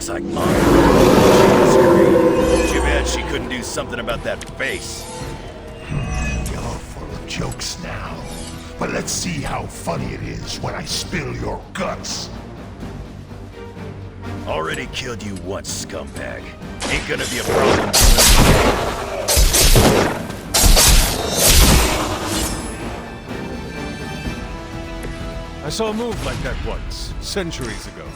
Looks like Mom. She's great. Too bad she couldn't do something about that face. You're full of jokes now. But let's see how funny it is when I spill your guts. Already killed you once, scumbag. Ain't gonna be a problem doing it again. I saw a move like that once, centuries ago.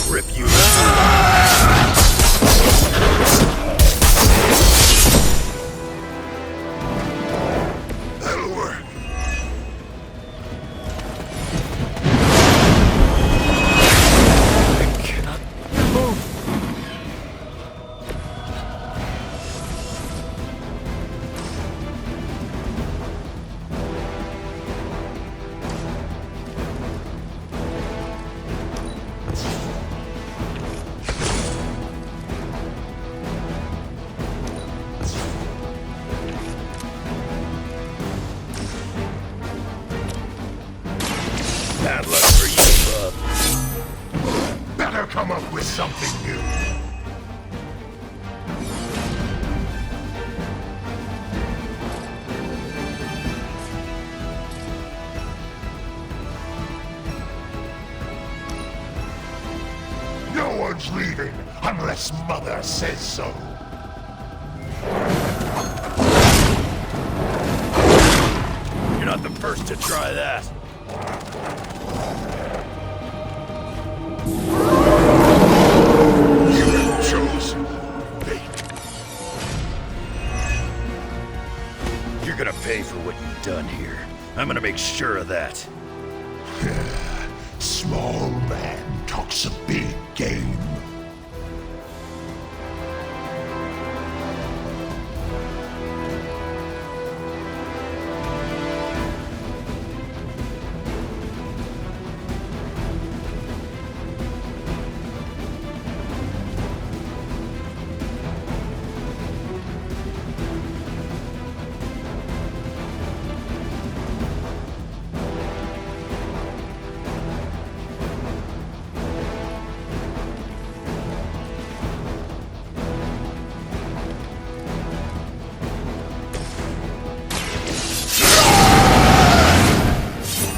Rip you. That'll work. I cannot move. Bad luck for you, bub. Better come up with something new. No one's leaving unless Mother says so. You're not the first to try that. You have chosen fate. You're gonna pay for what you've done here. I'm gonna make sure of that. Small man talks a big game.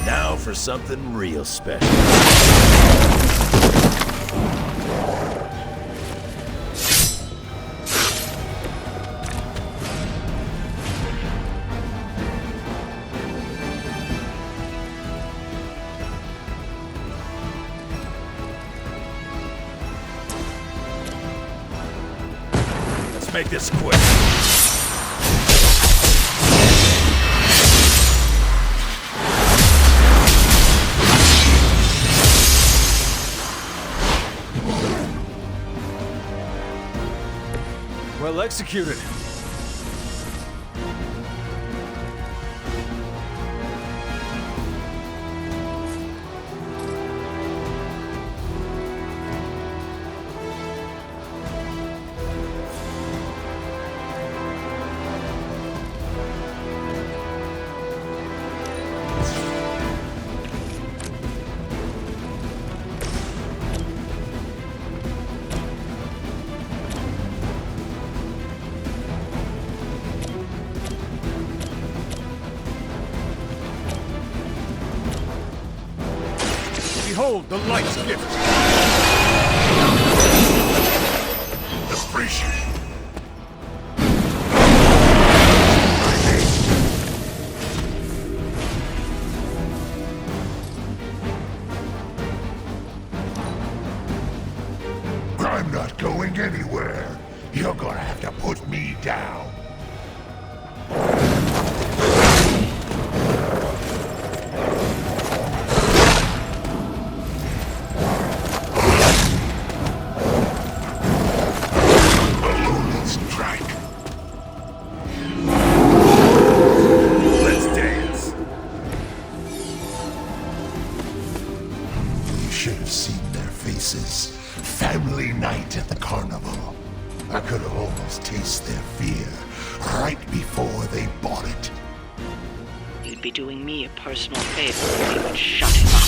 Now for something real special. Let's make this quick. Well executed. Behold the light's gift. Appreciate it. I'm not going anywhere. You're gonna have to put me down. seen their faces. Family night at the carnival. I could have almost tasted their fear right before they bought it. You'd be doing me a personal favor if you would shut him up.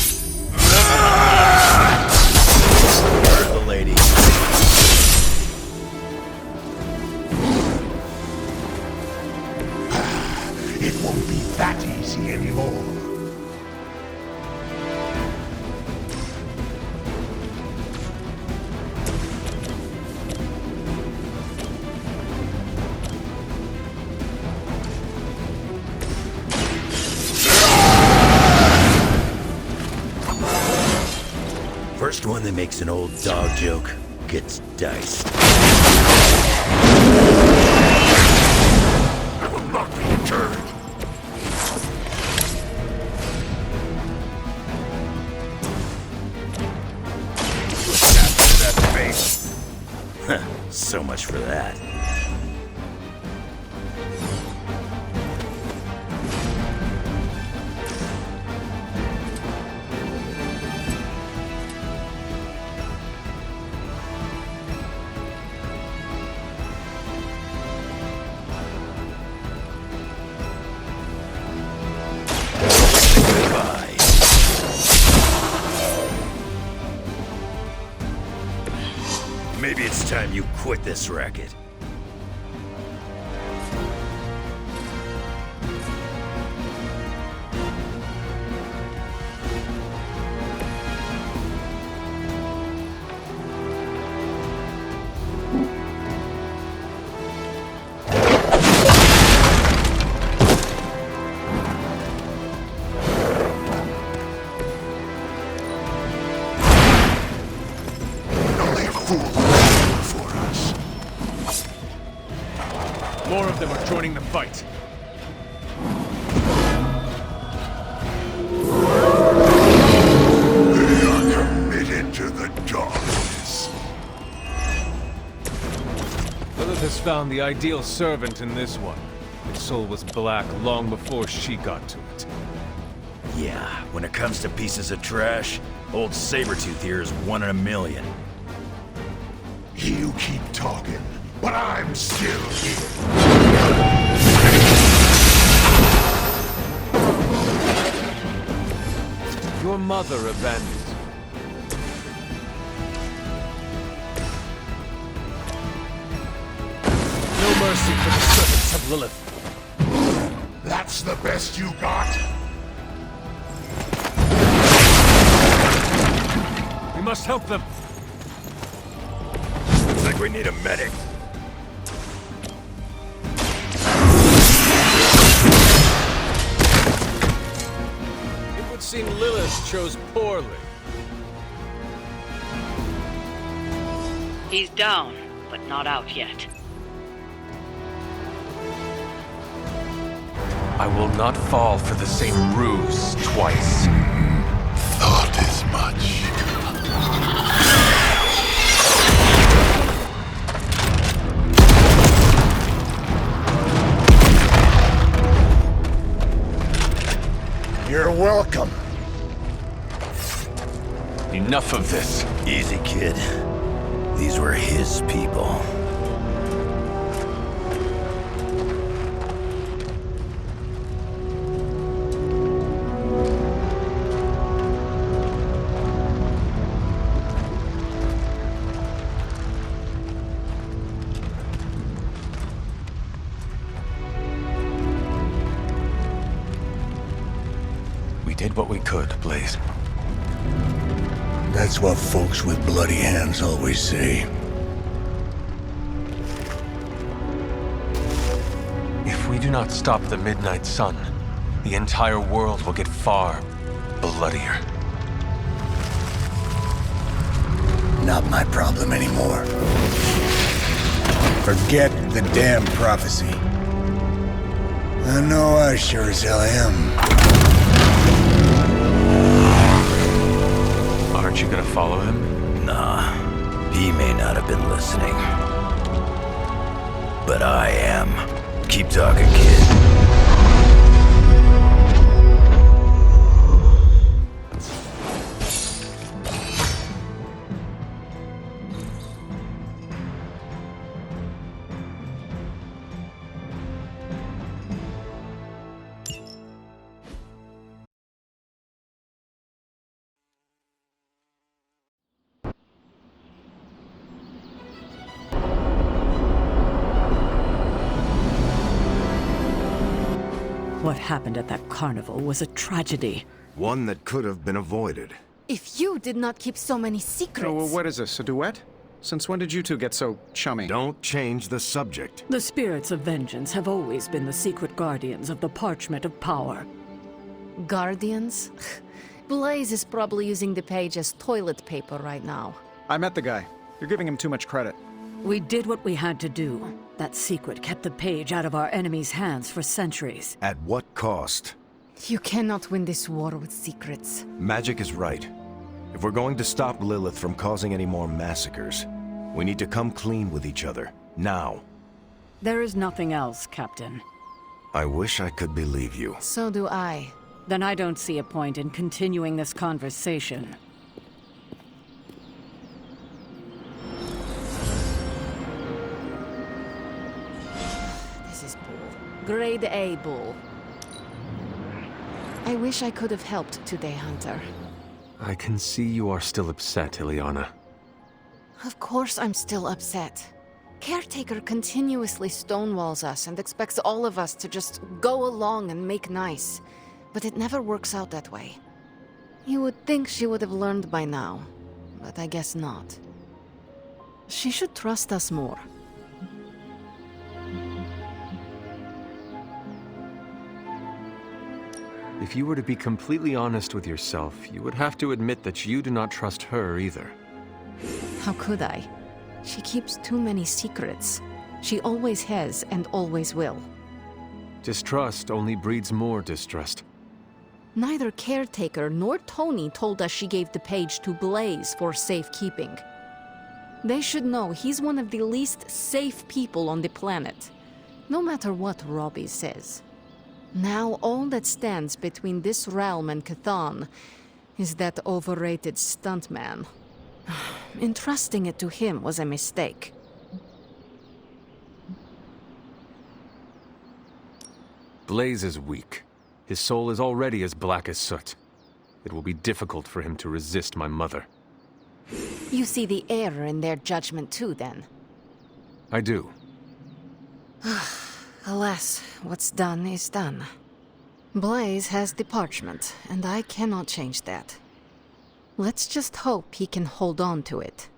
Where's the lady? It won't be that easy anymore. First one that makes an old dog joke gets diced. I will not be deterred. That face. So much for that. Goodbye. Maybe it's time you quit this racket. Only a fool for us. More of them are joining the fight. They are committed to the darkness. Lilith has found the ideal servant in this one. Its soul was black long before she got to it. Yeah, when it comes to pieces of trash, old Sabretooth here is 1 in a million. You keep talking, but I'm still here. Your mother abandoned you. No mercy for the servants of Lilith. That's the best you got? We must help them. Looks like we need a medic. It would seem Lilith chose poorly. He's down, but not out yet. I will not fall for the same ruse twice. Thought as much. You're welcome. Enough of this. Easy, kid. These were his people. We did what we could, Blaze. That's what folks with bloody hands always say. If we do not stop the Midnight Sun, the entire world will get far bloodier. Not my problem anymore. Forget the damn prophecy. I know I sure as hell am. Aren't you gonna follow him? Nah, he may not have been listening. But I am. Keep talking, kid. What happened at that carnival was a tragedy. One that could have been avoided. If you did not keep so many secrets... Oh, well, what is this, a duet? Since when did you two get so chummy? Don't change the subject. The spirits of vengeance have always been the secret guardians of the Parchment of Power. Guardians? Blaze is probably using the page as toilet paper right now. I met the guy. You're giving him too much credit. We did what we had to do. That secret kept the page out of our enemies' hands for centuries. At what cost? You cannot win this war with secrets. Magic is right. If we're going to stop Lilith from causing any more massacres, we need to come clean with each other. Now. There is nothing else, Captain. I wish I could believe you. So do I. Then I don't see a point in continuing this conversation. This is bull. Grade A bull. I wish I could have helped today, Hunter. I can see you are still upset, Ileana. Of course I'm still upset. Caretaker continuously stonewalls us and expects all of us to just go along and make nice. But it never works out that way. You would think she would have learned by now, but I guess not. She should trust us more. If you were to be completely honest with yourself, you would have to admit that you do not trust her either. How could I? She keeps too many secrets. She always has and always will. Distrust only breeds more distrust. Neither Caretaker nor Tony told us she gave the page to Blaze for safekeeping. They should know he's one of the least safe people on the planet, no matter what Robbie says. Now all that stands between this realm and Cthon is that overrated stuntman. Entrusting it to him was a mistake. Blaze is weak. His soul is already as black as soot. It will be difficult for him to resist my mother. You see the error in their judgment too, then? I do. Alas, what's done is done. Blaze has the parchment, and I cannot change that. Let's just hope he can hold on to it.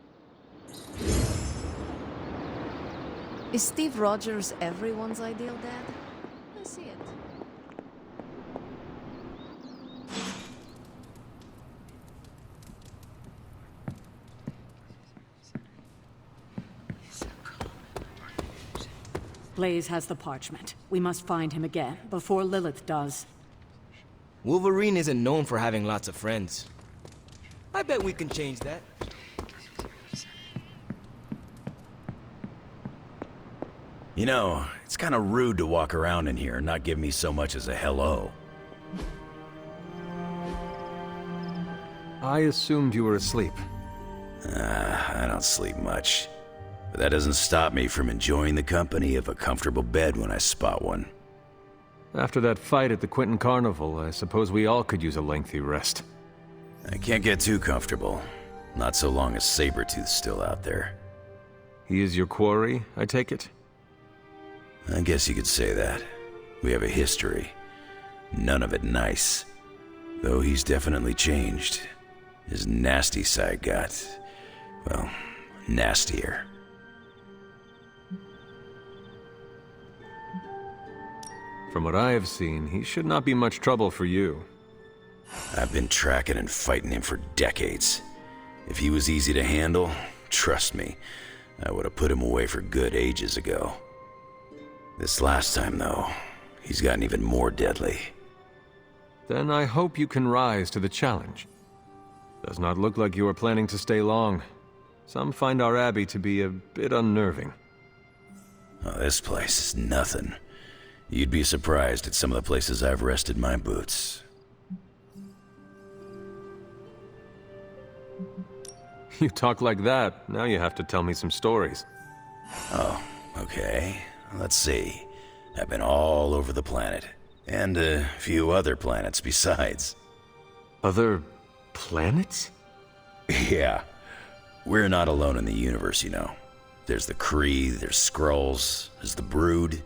Is Steve Rogers everyone's ideal dad? I see it. Blaze has the parchment. We must find him again, before Lilith does. Wolverine isn't known for having lots of friends. I bet we can change that. You know, it's kind of rude to walk around in here and not give me so much as a hello. I assumed you were asleep. I don't sleep much. But that doesn't stop me from enjoying the company of a comfortable bed when I spot one. After that fight at the Quentin Carnival, I suppose we all could use a lengthy rest. I can't get too comfortable. Not so long as Sabretooth's still out there. He is your quarry, I take it? I guess you could say that. We have a history. None of it nice. Though he's definitely changed. His nasty side got, well, nastier. From what I have seen, he should not be much trouble for you. I've been tracking and fighting him for decades. If he was easy to handle, trust me, I would have put him away for good ages ago. This last time, though, he's gotten even more deadly. Then I hope you can rise to the challenge. Does not look like you are planning to stay long. Some find our abbey to be a bit unnerving. Oh, this place is nothing. You'd be surprised at some of the places I've rested my boots. You talk like that, now you have to tell me some stories. Oh, okay. Let's see. I've been all over the planet. And a few other planets besides. Other planets? Yeah. We're not alone in the universe, you know. There's the Kree, there's Skrulls, there's the Brood.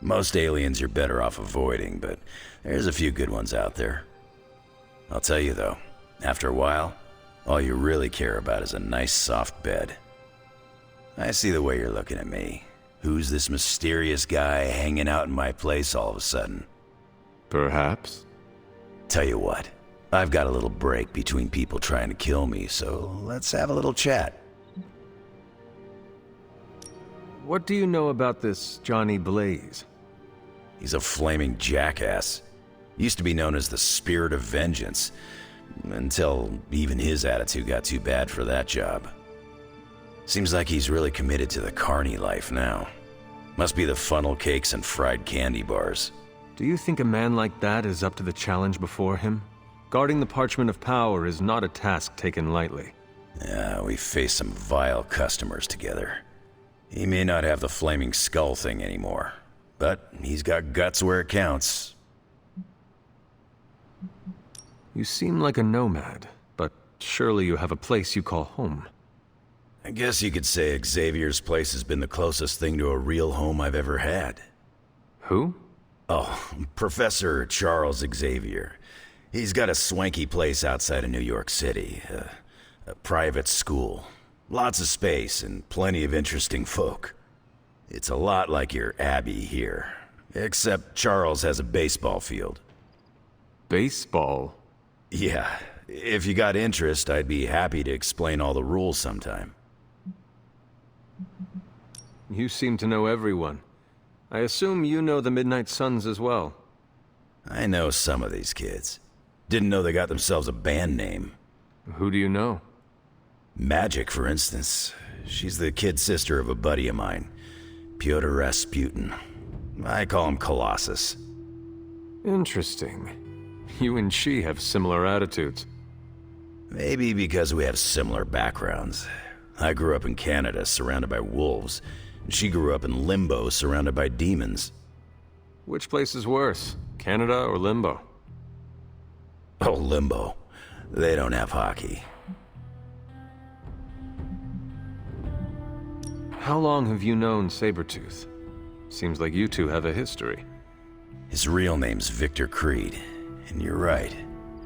Most aliens you're better off avoiding, but there's a few good ones out there. I'll tell you though, after a while, all you really care about is a nice soft bed. I see the way you're looking at me. Who's this mysterious guy hanging out in my place all of a sudden? Perhaps. Tell you what, I've got a little break between people trying to kill me, so let's have a little chat. What do you know about this Johnny Blaze? He's a flaming jackass. Used to be known as the Spirit of Vengeance, until even his attitude got too bad for that job. Seems like he's really committed to the carny life now. Must be the funnel cakes and fried candy bars. Do you think a man like that is up to the challenge before him? Guarding the Parchment of Power is not a task taken lightly. Yeah, we faced some vile customers together. He may not have the flaming skull thing anymore, but he's got guts where it counts. You seem like a nomad, but surely you have a place you call home. I guess you could say Xavier's place has been the closest thing to a real home I've ever had. Who? Oh, Professor Charles Xavier. He's got a swanky place outside of New York City. A private school. Lots of space and plenty of interesting folk. It's a lot like your Abbey here. Except Charles has a baseball field. Baseball? Yeah. If you got interest, I'd be happy to explain all the rules sometime. You seem to know everyone. I assume you know the Midnight Suns as well. I know some of these kids. Didn't know they got themselves a band name. Who do you know? Magic, for instance. She's the kid sister of a buddy of mine, Pyotr Rasputin. I call him Colossus. Interesting. You and she have similar attitudes. Maybe because we have similar backgrounds. I grew up in Canada, surrounded by wolves. And she grew up in Limbo, surrounded by demons. Which place is worse, Canada or Limbo? Oh, Limbo. They don't have hockey. How long have you known Sabretooth? Seems like you two have a history. His real name's Victor Creed. And you're right.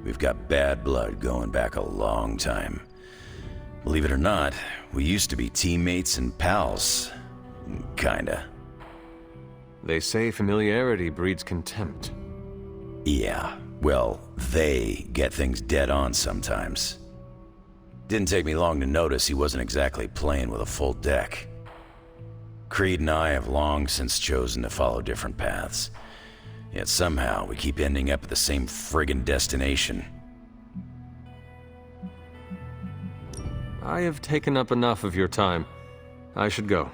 We've got bad blood going back a long time. Believe it or not, we used to be teammates and pals. Kinda. They say familiarity breeds contempt. Yeah, well, they get things dead on sometimes. Didn't take me long to notice he wasn't exactly playing with a full deck. Creed and I have long since chosen to follow different paths. Yet somehow we keep ending up at the same friggin' destination. I have taken up enough of your time. I should go.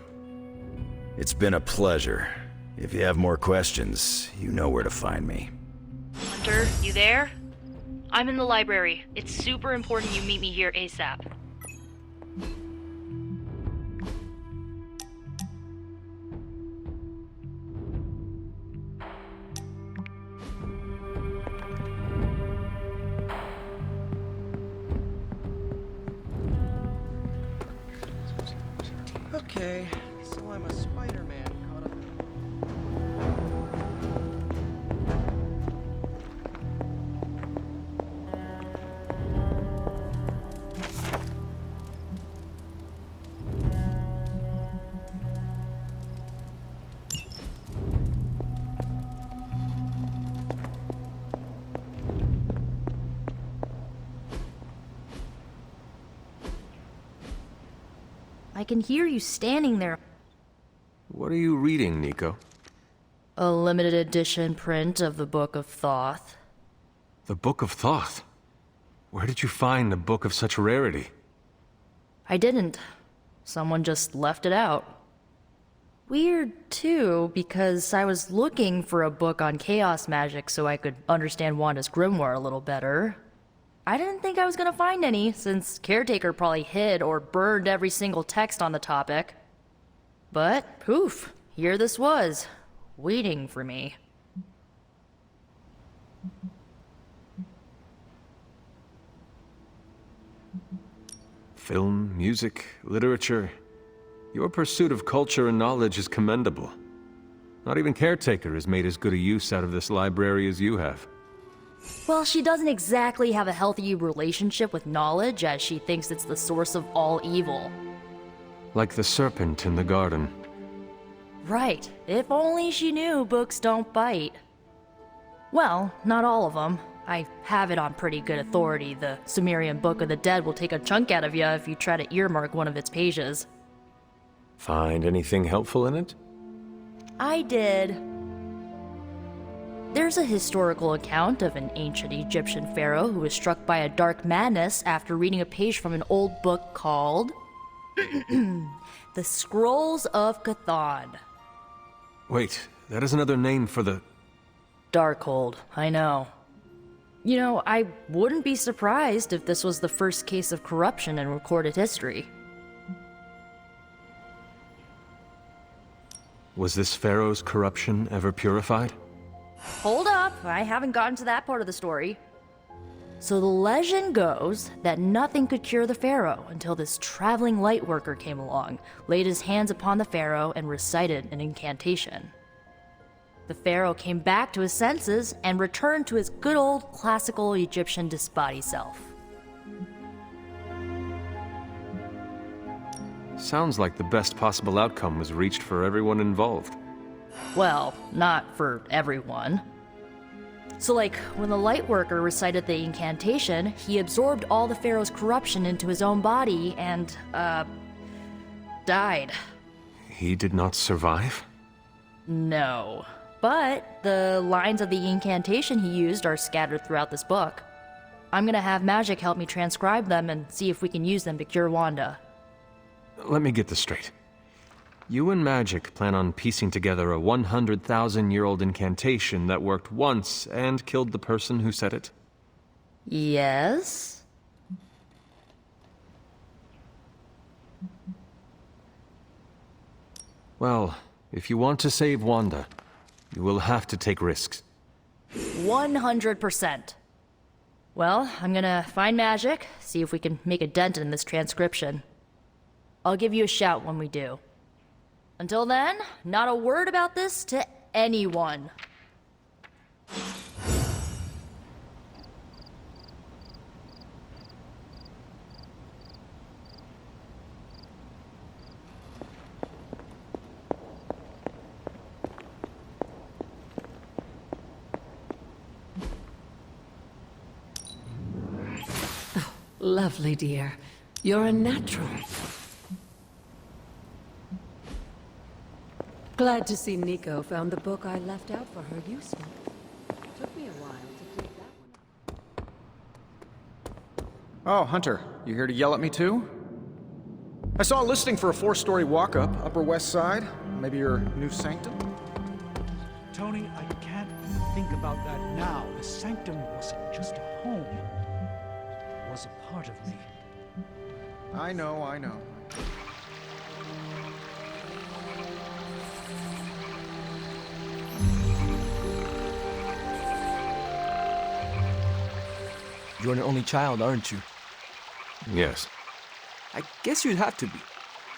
It's been a pleasure. If you have more questions, you know where to find me. Hunter, you there? I'm in the library. It's super important you meet me here ASAP. Okay, so I'm a Spider-Man caught up in... I can hear you standing there. What are you reading, Nico? A limited edition print of the Book of Thoth. The Book of Thoth? Where did you find a book of such rarity? I didn't. Someone just left it out. Weird, too, because I was looking for a book on chaos magic so I could understand Wanda's grimoire a little better. I didn't think I was gonna find any, since Caretaker probably hid or burned every single text on the topic. But, poof, here this was, waiting for me. Film, music, literature. Your pursuit of culture and knowledge is commendable. Not even Caretaker has made as good a use out of this library as you have. Well, she doesn't exactly have a healthy relationship with knowledge, as she thinks it's the source of all evil. Like the serpent in the garden. Right. If only she knew books don't bite. Well, not all of them. I have it on pretty good authority. The Sumerian Book of the Dead will take a chunk out of you if you try to earmark one of its pages. Find anything helpful in it? I did. There's a historical account of an ancient Egyptian pharaoh who was struck by a dark madness after reading a page from an old book called The Scrolls of Chthon. Wait, that is another name for the... Darkhold, I know. You know, I wouldn't be surprised if this was the first case of corruption in recorded history. Was this pharaoh's corruption ever purified? Hold up, I haven't gotten to that part of the story. So the legend goes that nothing could cure the pharaoh until this traveling lightworker came along, laid his hands upon the pharaoh, and recited an incantation. The pharaoh came back to his senses and returned to his good old classical Egyptian disbody self. Sounds like the best possible outcome was reached for everyone involved. Well, not for everyone. So like, when the lightworker recited the incantation, he absorbed all the pharaoh's corruption into his own body and, died. He did not survive? No. But the lines of the incantation he used are scattered throughout this book. I'm gonna have Magic help me transcribe them and see if we can use them to cure Wanda. Let me get this straight. You and Magic plan on piecing together a 100,000-year-old incantation that worked once and killed the person who said it? Yes? Well, if you want to save Wanda, you will have to take risks. 100%. Well, I'm gonna find Magic, see if we can make a dent in this transcription. I'll give you a shout when we do. Until then, not a word about this to anyone. Lovely, dear. You're a natural. Glad to see Nico found the book I left out for her useful. Took me a while to dig that one up. Oh, Hunter, you here to yell at me too? I saw a listing for a 4-story walk-up, Upper West Side. Maybe your new sanctum? Tony, I can't think about that now. The sanctum wasn't just a home. It was a part of me. I know. You're an only child, aren't you? Yes. I guess you'd have to be.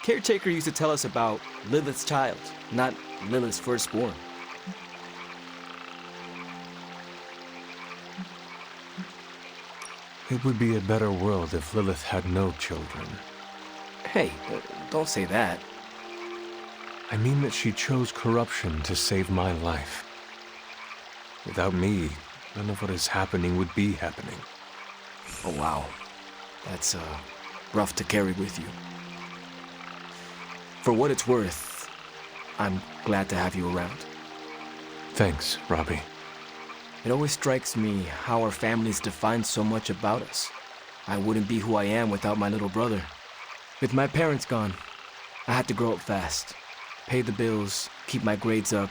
Caretaker used to tell us about Lilith's child, not Lilith's firstborn. It would be a better world if Lilith had no children. Hey, don't say that. I mean that she chose corruption to save my life. Without me, none of what is happening would be happening. Oh, wow. That's, rough to carry with you. For what it's worth, I'm glad to have you around. Thanks, Robbie. It always strikes me how our families define so much about us. I wouldn't be who I am without my little brother. With my parents gone, I had to grow up fast, pay the bills, keep my grades up,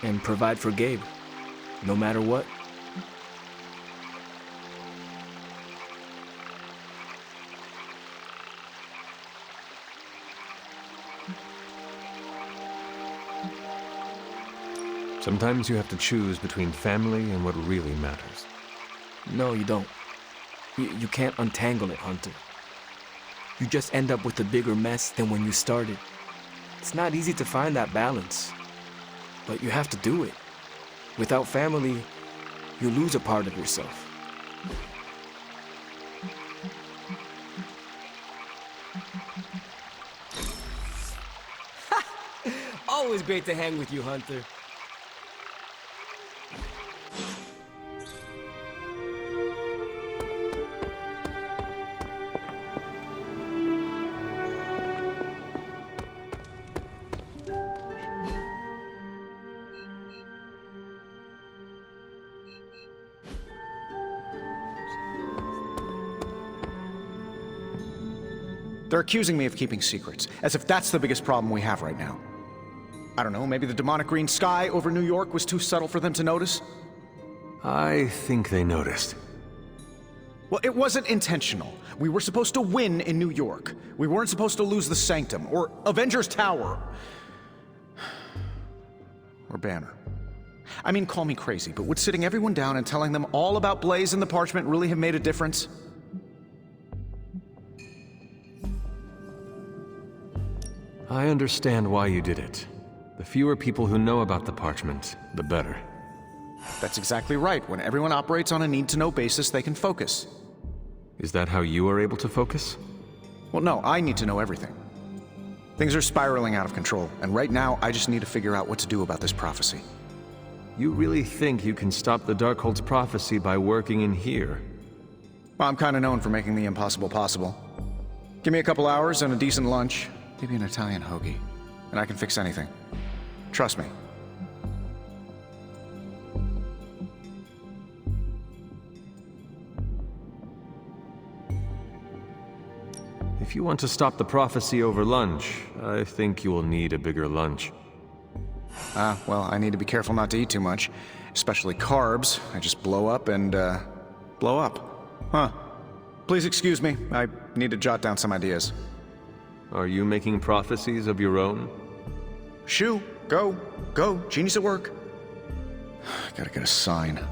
and provide for Gabe, no matter what. Sometimes you have to choose between family and what really matters. No, you don't. You can't untangle it, Hunter. You just end up with a bigger mess than when you started. It's not easy to find that balance. But you have to do it. Without family, you lose a part of yourself. Always great to hang with you, Hunter. They're accusing me of keeping secrets, as if that's the biggest problem we have right now. I don't know, maybe the demonic green sky over New York was too subtle for them to notice? I think they noticed. Well, it wasn't intentional. We were supposed to win in New York. We weren't supposed to lose the Sanctum, or Avengers Tower. Or Banner. I mean, call me crazy, but would sitting everyone down and telling them all about Blaze and the Parchment really have made a difference? I understand why you did it. The fewer people who know about the Parchment, the better. That's exactly right. When everyone operates on a need-to-know basis, they can focus. Is that how you are able to focus? Well, no, I need to know everything. Things are spiraling out of control, and right now, I just need to figure out what to do about this prophecy. You really think you can stop the Darkhold's prophecy by working in here? Well, I'm kind of known for making the impossible possible. Give me a couple hours and a decent lunch, maybe an Italian hoagie, and I can fix anything. Trust me. If you want to stop the prophecy over lunch, I think you will need a bigger lunch. Well, I need to be careful not to eat too much, especially carbs. I just blow up and, blow up. Huh. Please excuse me, I need to jot down some ideas. Are you making prophecies of your own? Shoo, go, genius at work. Gotta get a sign.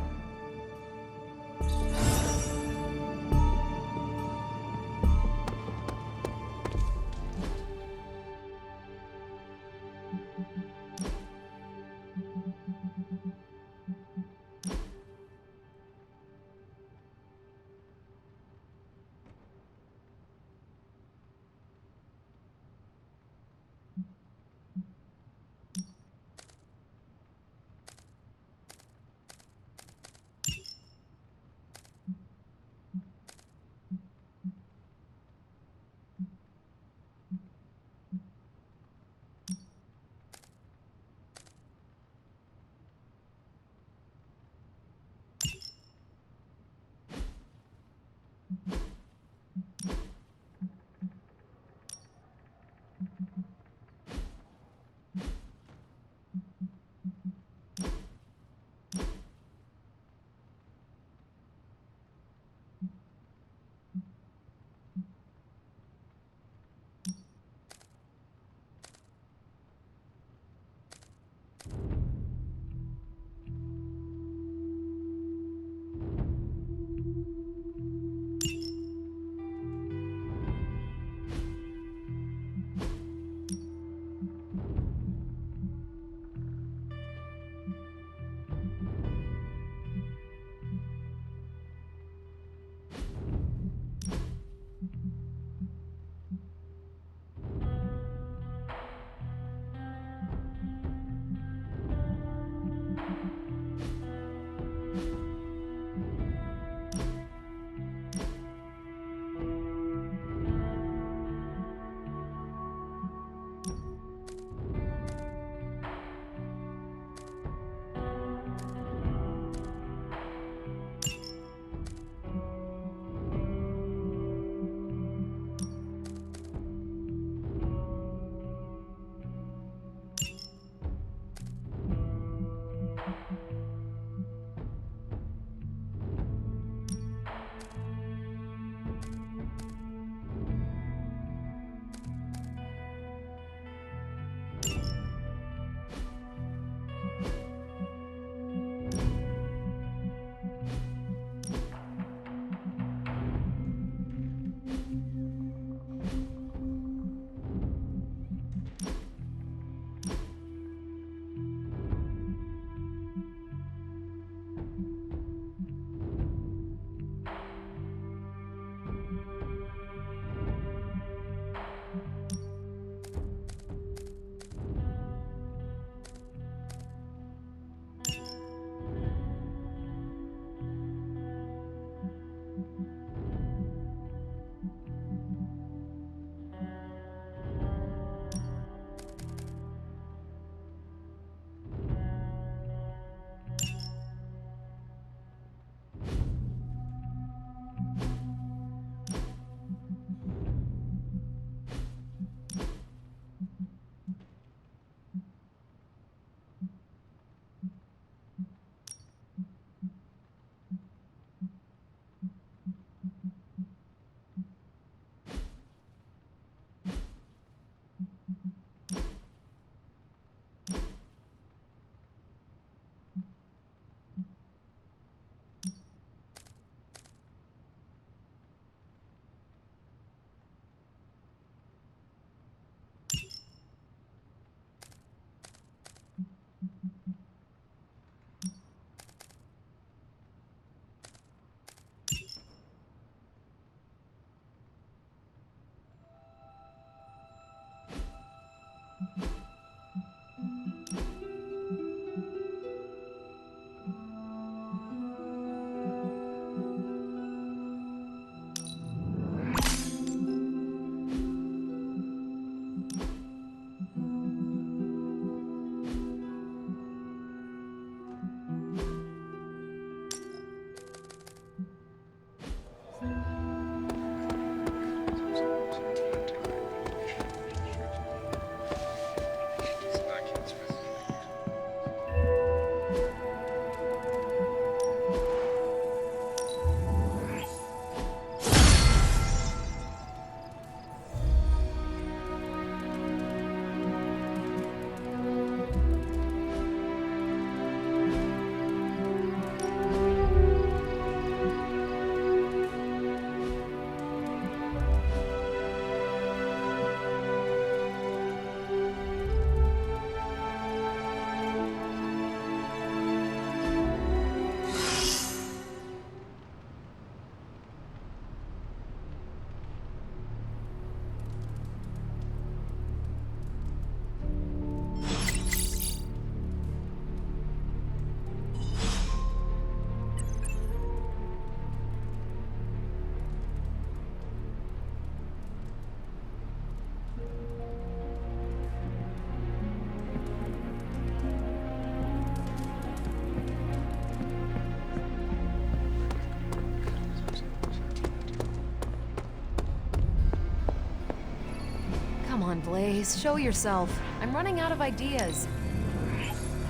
on, Blaze. Show yourself. I'm running out of ideas.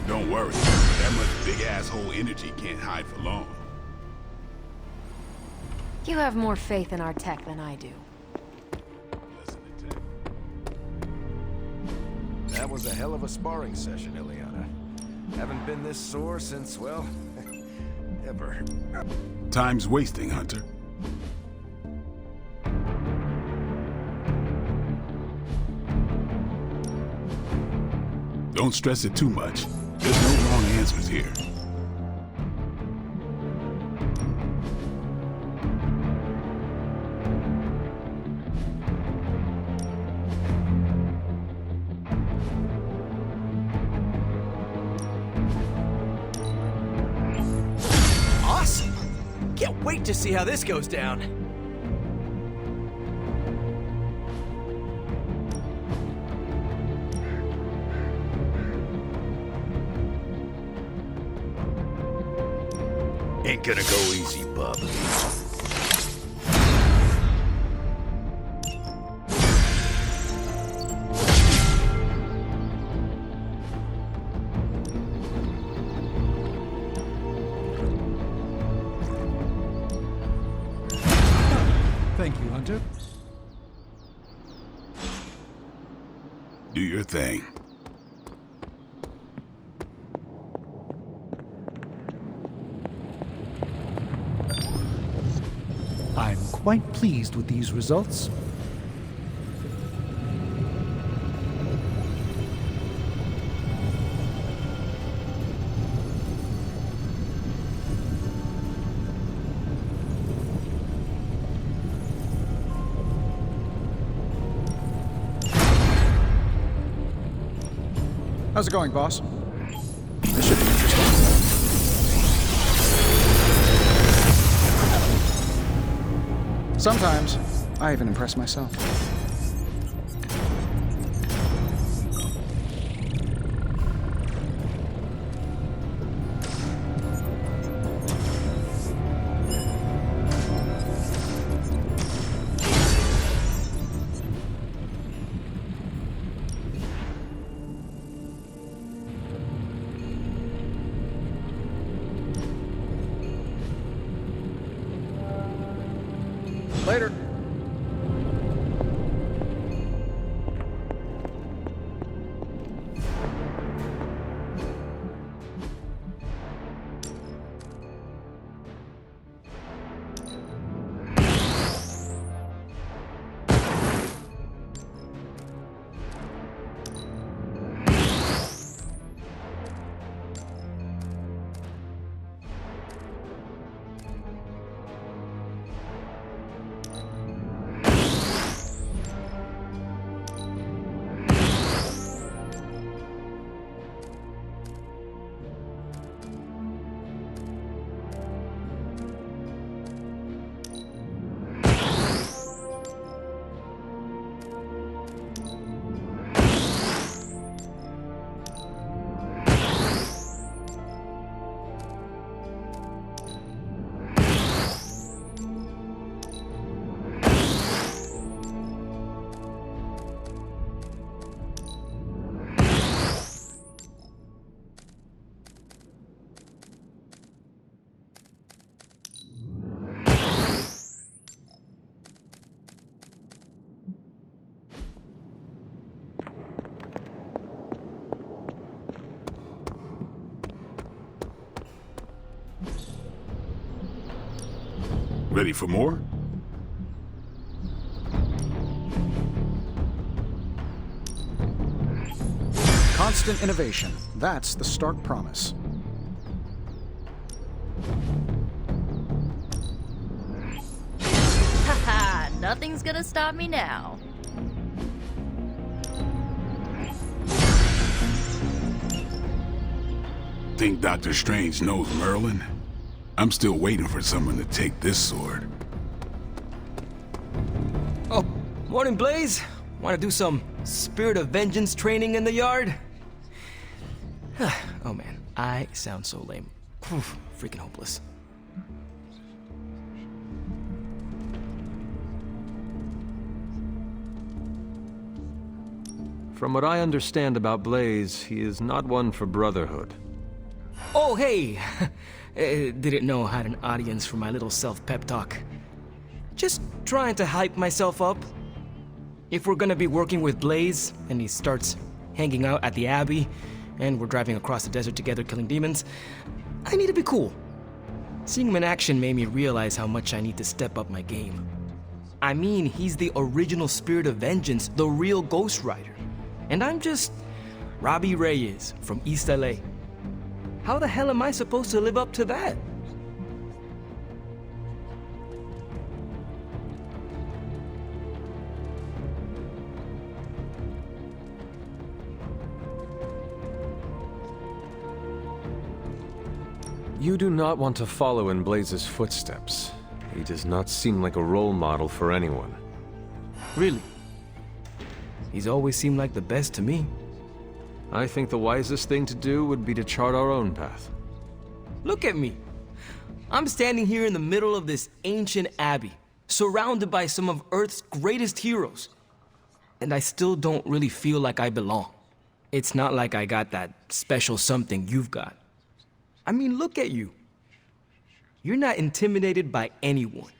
Don't worry. That much big asshole energy can't hide for long. You have more faith in our tech than I do. That was a hell of a sparring session, Ileana. Haven't been this sore since, well, ever. Time's wasting, Hunter. Don't stress it too much. There's no wrong answers here. Awesome! Can't wait to see how this goes down. Ain't gonna go easy, bub. Thank you, Hunter. Do your thing. I'm quite pleased with these results. How's it going, boss? This should be interesting. Sometimes, I even impress myself. Later. Ready for more? Constant innovation. That's the Stark promise. Haha, nothing's gonna stop me now. Think Doctor Strange knows Merlin? I'm still waiting for someone to take this sword. Oh, morning, Blaze. Want to do some Spirit of Vengeance training in the yard? Oh man, I sound so lame. Whew, freaking hopeless. From what I understand about Blaze, he is not one for brotherhood. Oh, hey! Didn't know I had an audience for my little self-pep talk. Just trying to hype myself up. If we're gonna be working with Blaze, and he starts hanging out at the Abbey, and we're driving across the desert together killing demons, I need to be cool. Seeing him in action made me realize how much I need to step up my game. I mean, he's the original Spirit of Vengeance, the real Ghost Rider. And I'm just Robbie Reyes from East LA. How the hell am I supposed to live up to that? You do not want to follow in Blaze's footsteps. He does not seem like a role model for anyone. Really? He's always seemed like the best to me. I think the wisest thing to do would be to chart our own path. Look at me. I'm standing here in the middle of this ancient abbey, surrounded by some of Earth's greatest heroes. And I still don't really feel like I belong. It's not like I got that special something you've got. I mean, look at you. You're not intimidated by anyone.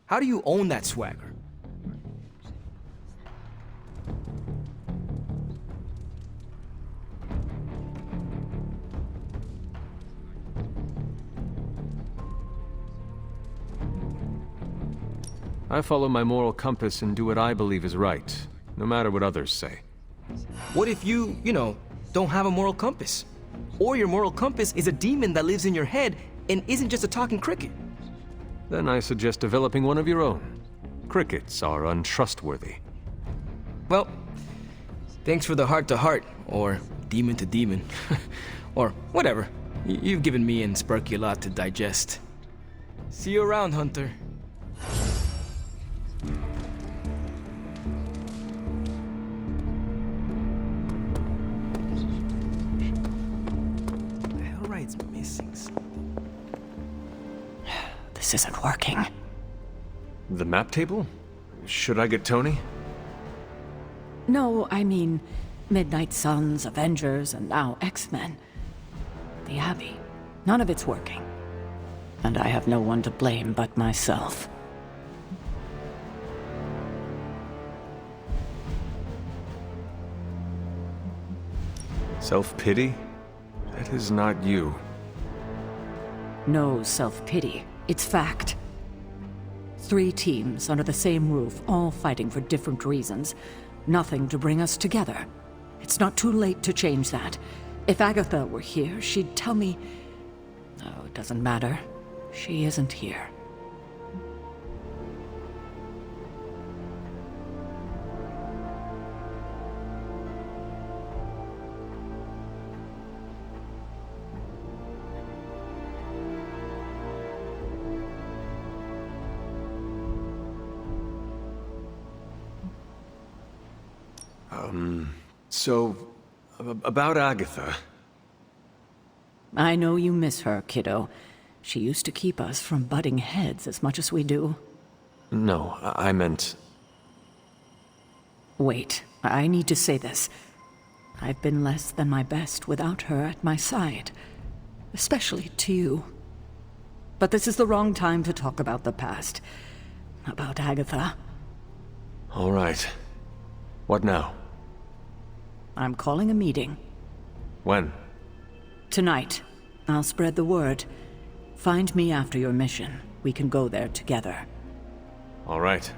How do you own that swagger? I follow my moral compass and do what I believe is right, no matter what others say. What if you don't have a moral compass? Or your moral compass is a demon that lives in your head and isn't just a talking cricket? Then I suggest developing one of your own. Crickets are untrustworthy. Well, thanks for the heart-to-heart, or demon-to-demon, or whatever. You've given me and Sparky a lot to digest. See you around, Hunter. This isn't working. The map table? Should I get Tony? No, I mean Midnight Suns, Avengers, and now X-Men. The Abbey. None of it's working. And I have no one to blame but myself. Self-pity? That is not you. No self-pity. It's fact. 3 teams under the same roof, all fighting for different reasons. Nothing to bring us together. It's not too late to change that. If Agatha were here, she'd tell me... Oh, it doesn't matter. She isn't here. So, about Agatha. I know you miss her, kiddo. She used to keep us from butting heads as much as we do. No, I meant... Wait, I need to say this. I've been less than my best without her at my side. Especially to you. But this is the wrong time to talk about the past. About Agatha. All right. What now? I'm calling a meeting. When? Tonight. I'll spread the word. Find me after your mission. We can go there together. All right.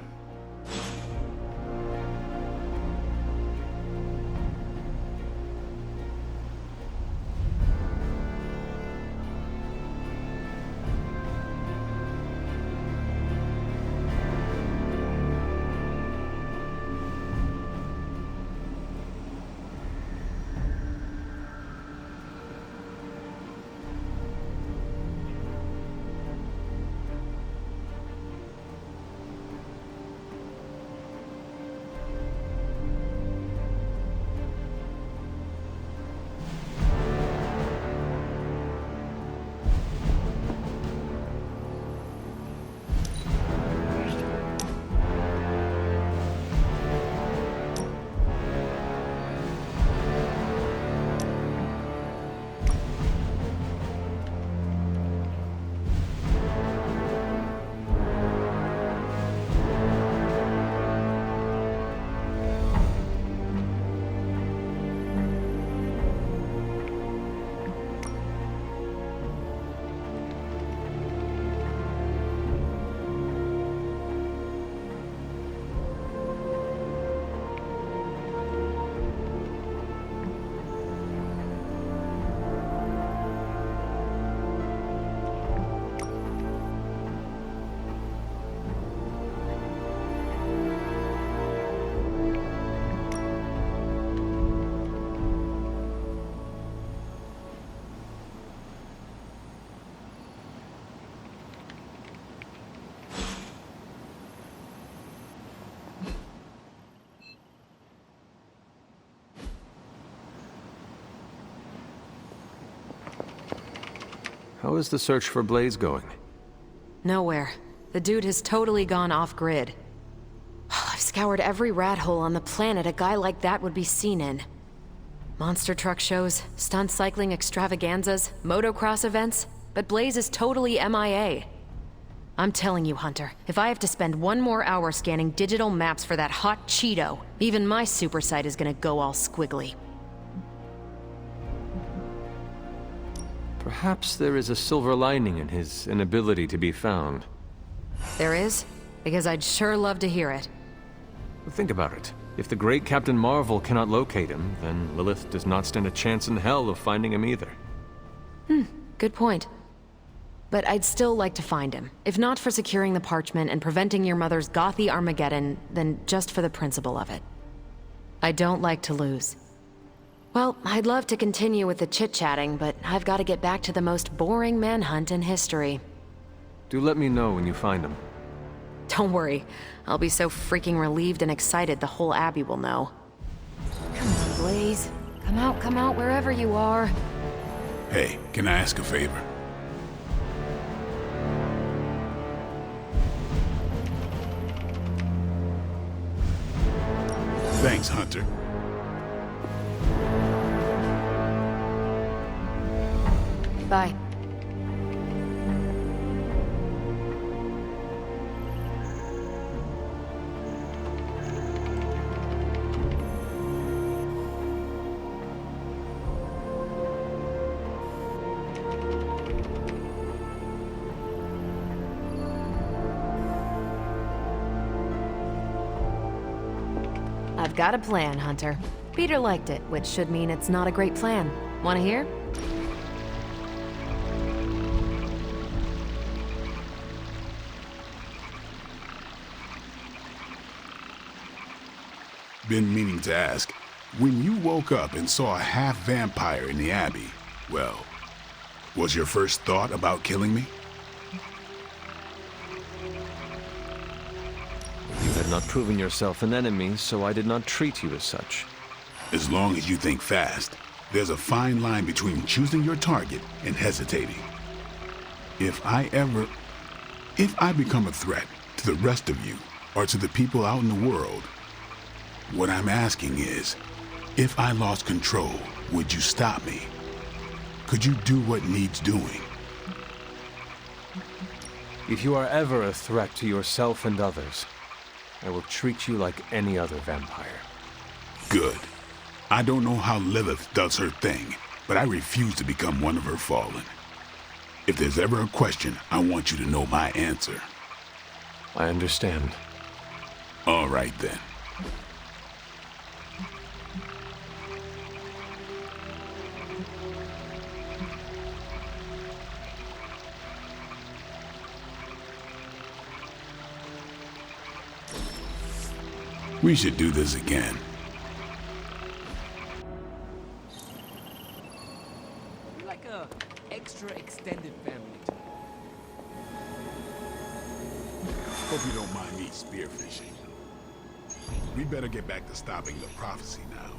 how is the search for Blaze going? Nowhere. The dude has totally gone off-grid. I've scoured every rat hole on the planet a guy like that would be seen in. Monster truck shows, stunt cycling extravaganzas, motocross events, but Blaze is totally MIA. I'm telling you, Hunter, if I have to spend one more hour scanning digital maps for that hot Cheeto, even my super sight is gonna go all squiggly. Perhaps there is a silver lining in his inability to be found. There is? Because I'd sure love to hear it. Think about it. If the great Captain Marvel cannot locate him, then Lilith does not stand a chance in hell of finding him either. Good point. But I'd still like to find him. If not for securing the parchment and preventing your mother's gothy Armageddon, then just for the principle of it. I don't like to lose. Well, I'd love to continue with the chit-chatting, but I've got to get back to the most boring manhunt in history. Do let me know when you find him. Don't worry. I'll be so freaking relieved and excited the whole Abbey will know. Come on, Blaze. Come out, wherever you are. Hey, can I ask a favor? Thanks, Hunter. Bye. I've got a plan, Hunter. Peter liked it, which should mean it's not a great plan. Wanna hear? Been meaning to ask, when you woke up and saw a half-vampire in the Abbey, well, was your first thought about killing me? You had not proven yourself an enemy, so I did not treat you as such. As long as you think fast, there's a fine line between choosing your target and hesitating. If I become a threat to the rest of you, or to the people out in the world, what I'm asking is, if I lost control, would you stop me? Could you do what needs doing? If you are ever a threat to yourself and others, I will treat you like any other vampire. Good. I don't know how Lilith does her thing, but I refuse to become one of her fallen. If there's ever a question, I want you to know my answer. I understand. All right then. We should do this again. Like a extra extended family. Hope you don't mind me spearfishing. We better get back to stopping the prophecy now.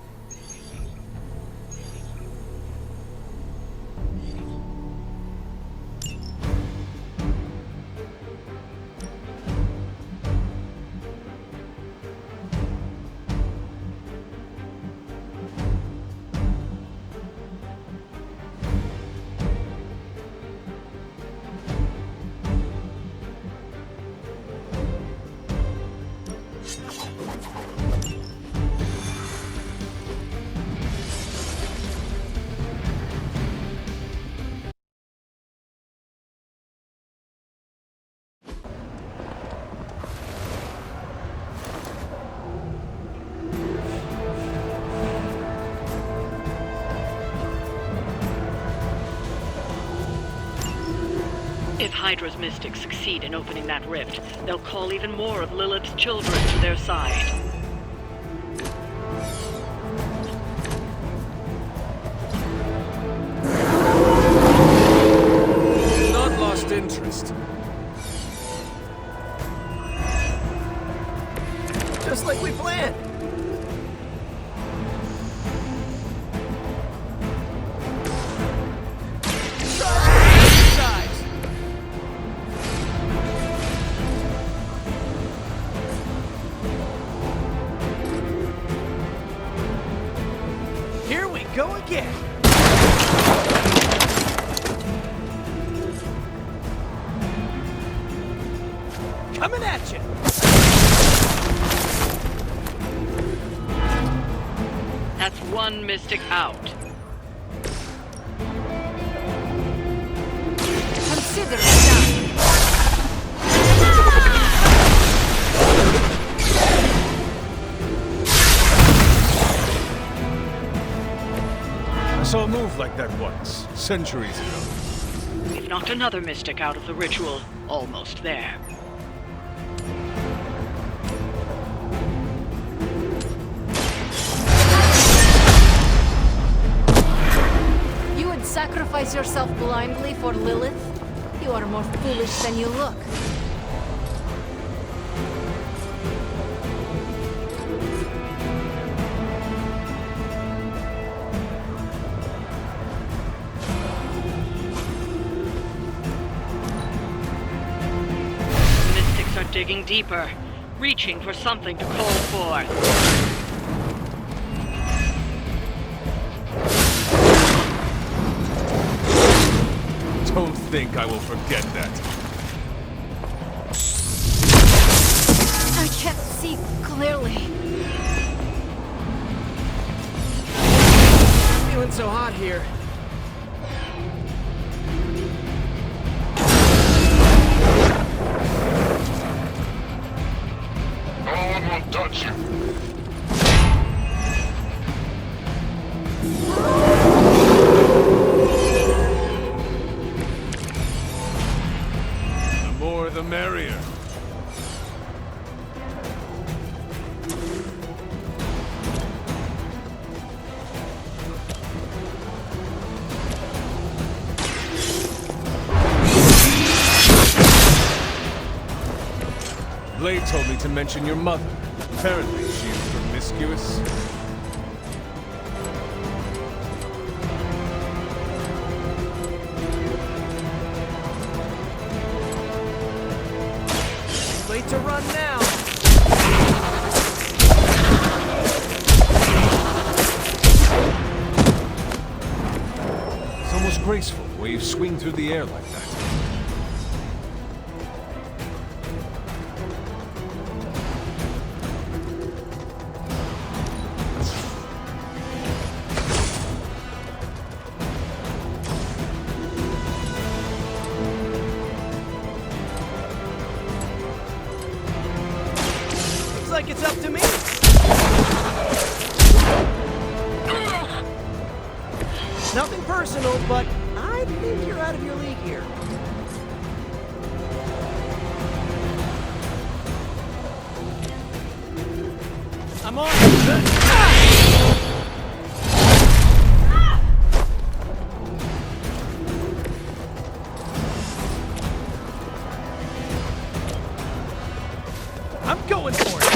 If Hydra's mystics succeed in opening that rift, they'll call even more of Lilith's children to their side. Not lost interest. Just like we planned. Here we go again. Coming at you. That's one Mystic out. Consider it done. I saw a move like that once, centuries ago. We've knocked another Mystic out of the ritual. Almost there. You would sacrifice yourself blindly for Lilith? You are more foolish than you look. Mystics are digging deeper, reaching for something to call forth. Don't think I will forget that. I can't see clearly. Feeling so hot here. No one will touch you. The more the merrier. Blade told me to mention your mother. Apparently, she's promiscuous. Late to run now. It's almost graceful the way you swing through the air like that. Looks like it's up to me. Nothing personal, but I think you're out of your league here. I'm on. I'm going for it.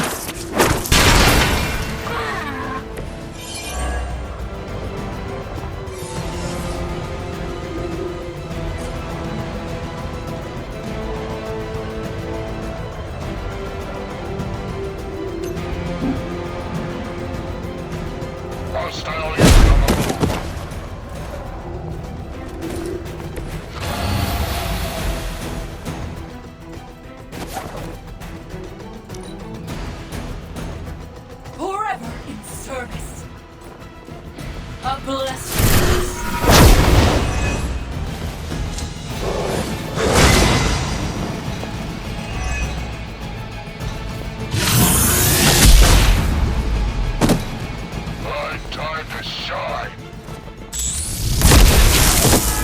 Hostile unit on the move. Forever in service. A blessed. My time to shine.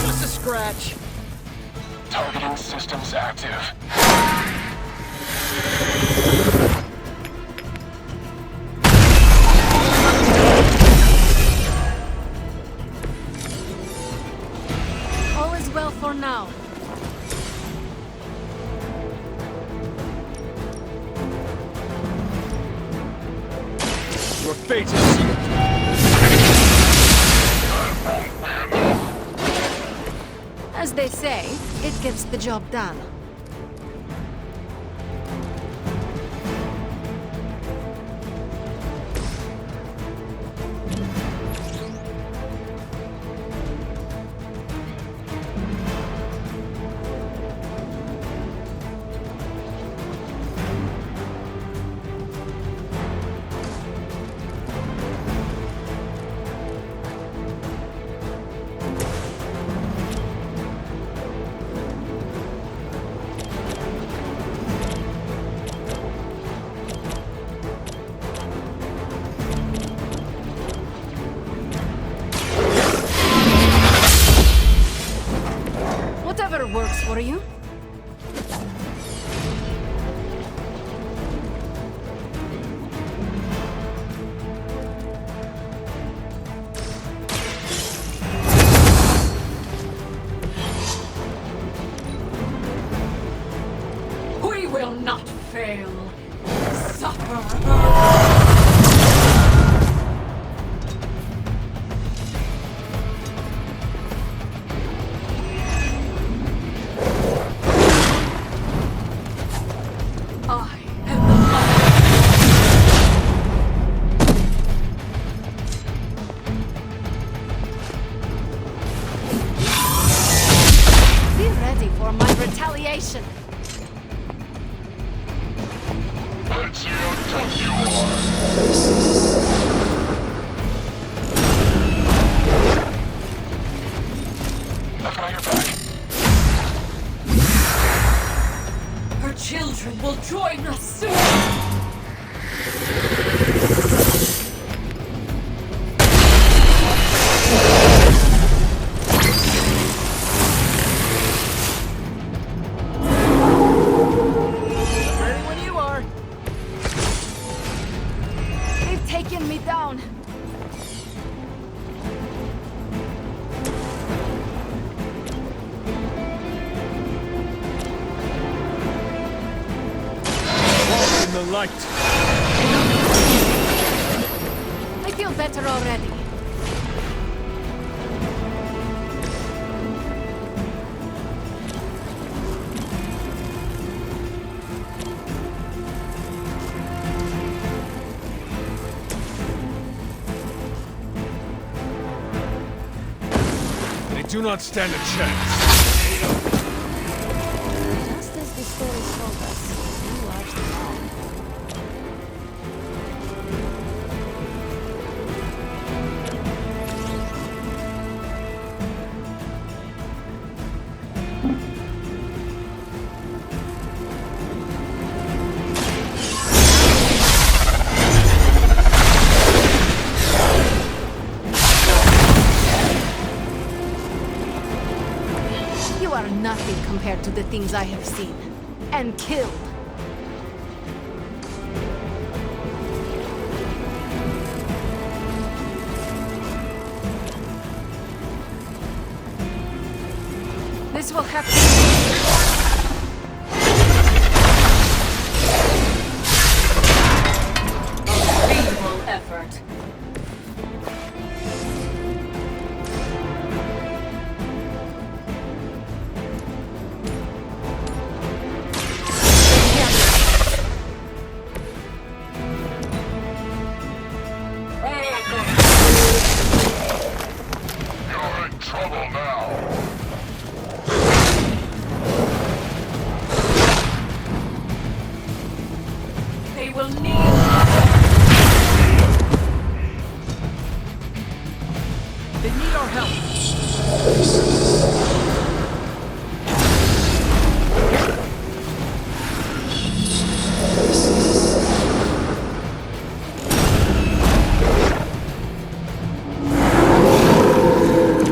Just a scratch. Targeting systems active. All is well for now. Your fate is sealed. As they say, it gets the job done. for you? We will not fail. Suffer. Be ready for my retaliation. Let's see how tough you are. Look on your back. Her children will join us soon. Ready when you are. They've taken me down. Walk in the light. I feel better already. They do not stand a chance. Just as the stories told us, you watched them all. You are nothing compared to the things I have seen and killed. This will have to... Feeble effort. You're in trouble now. They will need... They need our help.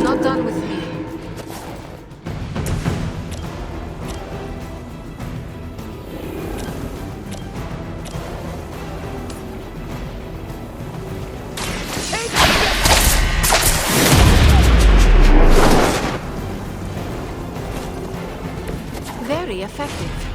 Not done with me. Very effective.